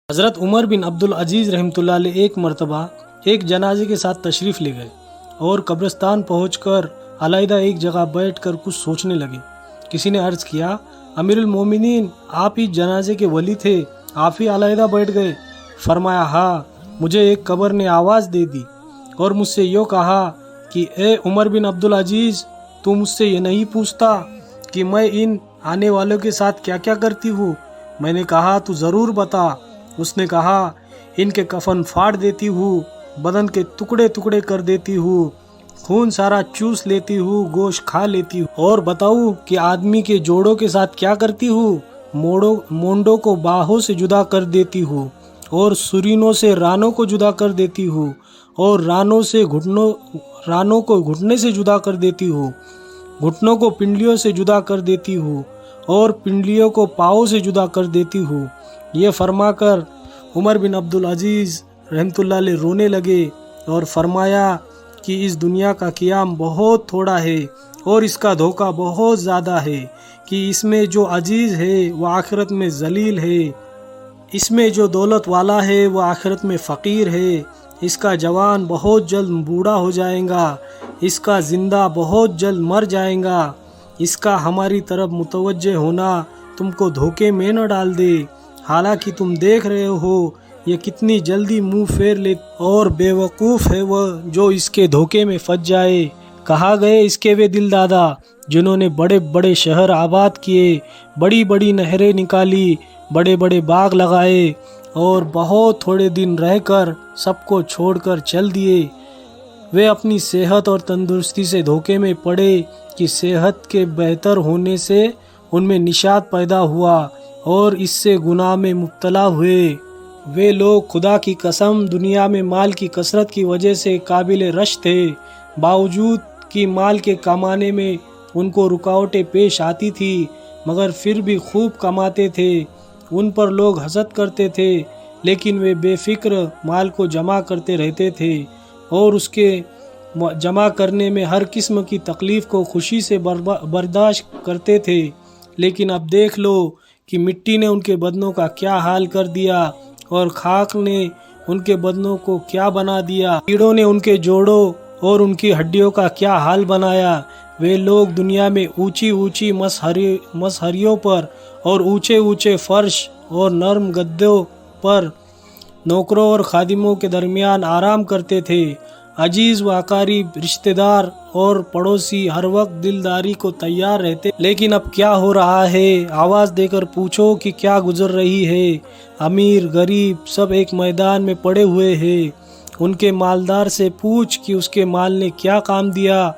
حضرت عمر بن عبدالعزیز رحمۃ اللہ علیہ ایک مرتبہ ایک جنازے کے ساتھ تشریف لے گئے اور قبرستان پہنچ کر علیحدہ ایک جگہ بیٹھ کر کچھ سوچنے لگے۔ کسی نے عرض کیا، امیر المومنین، آپ ہی جنازے کے ولی تھے، آپ ہی علیحدہ بیٹھ گئے؟ فرمایا، ہاں، مجھے ایک قبر نے آواز دے دی اور مجھ سے یوں کہا کہ اے عمر بن عبدالعزیز، تو مجھ سے یہ نہیں پوچھتا کہ میں ان آنے والوں کے ساتھ کیا کیا کرتی ہوں؟ میں نے کہا، تو ضرور بتا۔ اس نے کہا، ان کے کفن پھاڑ دیتی ہوں، بدن کے ٹکڑے ٹکڑے کر دیتی ہوں، خون سارا چوس لیتی ہوں، گوشت کھا لیتی ہوں۔ اور بتاؤ کہ آدمی کے جوڑوں کے ساتھ کیا کرتی ہوں؟ مونڈوں کو باہوں سے جدا کر دیتی ہوں، اور سرینوں سے رانوں کو جدا کر دیتی ہوں، اور رانوں کو گھٹنے سے جدا کر دیتی ہوں، گھٹنوں کو پنڈلیوں سے جدا کر دیتی ہوں، اور پنڈلیوں کو پاؤں سے جدا کر دیتی ہوں۔ یہ فرما کر عمر بن عبدالعزیز رحمۃ اللہ علیہ رونے لگے اور فرمایا کہ اس دنیا کا قیام بہت تھوڑا ہے اور اس کا دھوکہ بہت زیادہ ہے، کہ اس میں جو عزیز ہے وہ آخرت میں ذلیل ہے، اس میں جو دولت والا ہے وہ آخرت میں فقیر ہے، اس کا جوان بہت جلد بوڑھا ہو جائے گا، اس کا زندہ بہت جلد مر جائے گا، اس کا ہماری طرف متوجہ ہونا تم کو دھوکے میں نہ ڈال دے، حالانکہ تم دیکھ رہے ہو یہ کتنی جلدی منہ پھیر لے، اور بے وقوف ہے وہ جو اس کے دھوکے میں پھنس جائے۔ کہا گئے اس کے وہ دل دادا جنہوں نے بڑے بڑے شہر آباد کیے، بڑی بڑی نہریں نکالی، بڑے بڑے باغ لگائے، اور بہت تھوڑے دن رہ کر سب کو چھوڑ کر چل دیے۔ وہ اپنی صحت اور تندرستی سے دھوکے میں پڑے کہ صحت کے بہتر ہونے سے ان میں نشاط پیدا ہوا اور اس سے گناہ میں مبتلا ہوئے۔ وہ لوگ خدا کی قسم دنیا میں مال کی کثرت کی وجہ سے قابل رشک تھے، باوجود کہ مال کے کمانے میں ان کو رکاوٹیں پیش آتی تھی، مگر پھر بھی خوب کماتے تھے۔ ان پر لوگ حسد کرتے تھے، لیکن وہ بے فکر مال کو جمع کرتے رہتے تھے اور اس کے جمع کرنے میں ہر قسم کی تکلیف کو خوشی سے برداشت کرتے تھے۔ لیکن اب دیکھ لو کہ مٹی نے ان کے بدنوں کا کیا حال کر دیا، اور خاک نے ان کے بدنوں کو کیا بنا دیا، کیڑوں نے ان کے جوڑوں اور ان کی ہڈیوں کا کیا حال بنایا۔ وہ لوگ دنیا میں اونچی اونچی مسہریوں پر اور اونچے اونچے فرش اور نرم گدوں پر نوکروں اور خادموں کے درمیان آرام کرتے تھے۔ عزیز و اقارب، رشتہ دار اور پڑوسی ہر وقت دلداری کو تیار رہتے، لیکن اب کیا ہو رہا ہے؟ آواز دے کر پوچھو کہ کیا گزر رہی ہے۔ امیر غریب سب ایک میدان میں پڑے ہوئے ہیں۔ ان کے مالدار سے پوچھ کہ اس کے مال نے کیا کام دیا،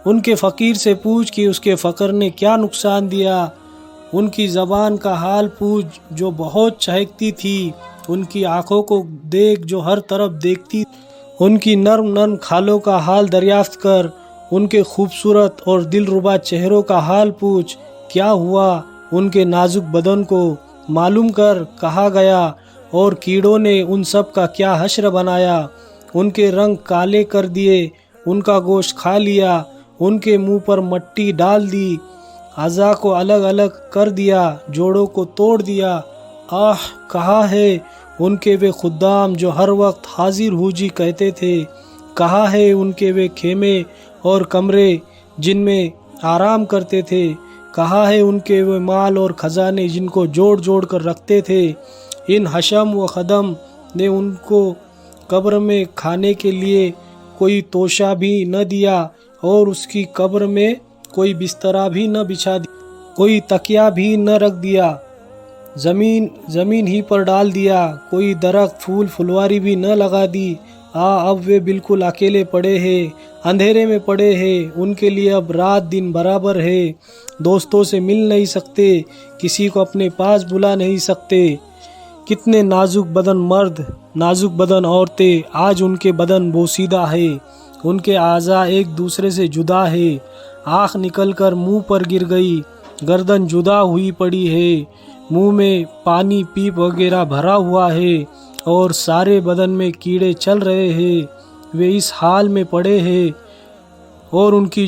ان کے فقیر سے پوچھ کہ اس کے فقر نے کیا نقصان دیا، ان کی زبان کا حال پوچھ جو بہت چہکتی تھی، ان کی آنکھوں کو دیکھ جو ہر طرف دیکھتی، ان کی نرم نرم کھالوں کا حال دریافت کر، ان کے خوبصورت اور دلربا چہروں کا حال پوچھ، کیا ہوا ان کے نازک بدن کو معلوم کر۔ کہا گیا، اور کیڑوں نے ان سب کا کیا حشر بنایا، ان کے رنگ کالے کر دیے، ان کا گوشت کھا لیا، ان کے منہ پر مٹی ڈال دی، اعضاء کو الگ الگ کر دیا، جوڑوں کو توڑ دیا۔ آہ، کہاں ہے ان کے وہ خدام جو ہر وقت حاضر ہوجی کہتے تھے؟ کہاں ہے ان کے وہ خیمے اور کمرے جن میں آرام کرتے تھے؟ کہاں ہے ان کے وہ مال اور خزانے جن کو جوڑ جوڑ کر رکھتے تھے؟ ان حشم و خدم نے ان کو قبر میں کھانے کے لیے کوئی توشہ بھی نہ دیا، اور اس کی قبر میں کوئی بسترا بھی نہ بچھا دیا، کوئی تکیہ بھی نہ رکھ دیا، زمین ہی پر ڈال دیا، کوئی درخت پھول پھلواری بھی نہ لگا دی۔ اب وہ بالکل اکیلے پڑے ہیں، اندھیرے میں پڑے ہیں، ان کے لیے اب رات دن برابر ہے، دوستوں سے مل نہیں سکتے، کسی کو اپنے پاس بلا نہیں سکتے۔ کتنے نازک بدن مرد، نازک بدن عورتیں، آج ان کے بدن بوسیدہ ہے، ان کے اعضاء ایک دوسرے سے جدا ہے، آنکھ نکل کر منہ پر گر گئی، گردن جدا ہوئی پڑی ہے، منہ میں پانی پیپ وغیرہ بھرا ہوا ہے، اور سارے بدن میں کیڑے چل رہے ہیں۔ وہ اس حال میں پڑے ہیں، اور ان کی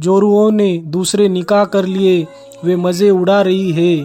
جوروؤں نے دوسرے نکاح کر لیے، وہ مزے اڑا رہی ہے۔